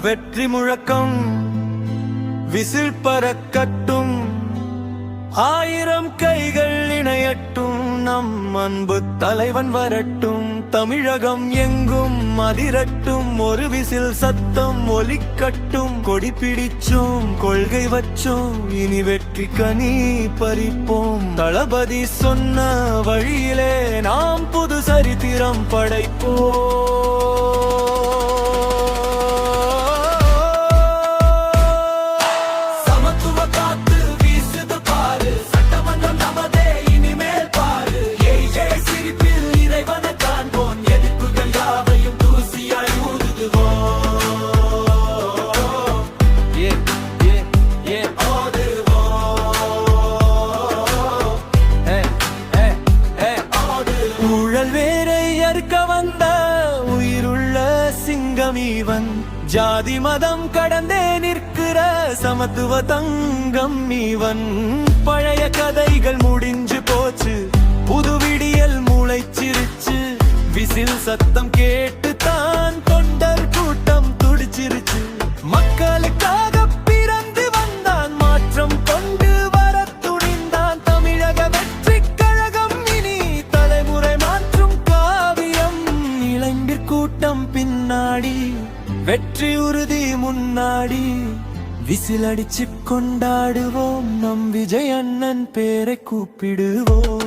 வெற்றி முழக்கம் விசில் பறக்கட்டும், 1000 கைகள் இணையட்டும், நம் அன்பு தலைவன் வரட்டும். தமிழகம் எங்கும் அதிரட்டும், ஒரு விசில் சத்தம் ஒலிக்கட்டும். கொடி பிடிச்சோம், கொள்கை வச்சோம், இனி வெற்றி கனி பறிப்போம். தளபதி சொன்ன வழியிலே நாம் புது சரித்திரம் படைப்போம். உயிருள்ள சிங்கம் இவன், ஜாதி மதம் கடந்தே நிற்கிற சமத்துவ தங்கம் இவன். பழைய கதைகள் முடிஞ்சு போச்சு, புது விடியல் முளைச்சிருச்சு. விசில் சத்தம் கேட்டு தான் தொண்டர் கூட்டம் துடிச்சிருச்சு. மக்களுக்காக பிறந்து வந்தான், மாற்றம் கொண்டு வர துணிந்தான். தமிழக வெற்றி கழகம் இனி தலைமுறை மாற்றும் காவியம். இளைஞர் கூட்டம் பின்னாடி, வெற்றி உறுதி முன்னாடி. விசில் அடிச்சு கொண்டாடுவோம், நம் விஜய் அண்ணன் பேரை கூப்பிடுவோம்.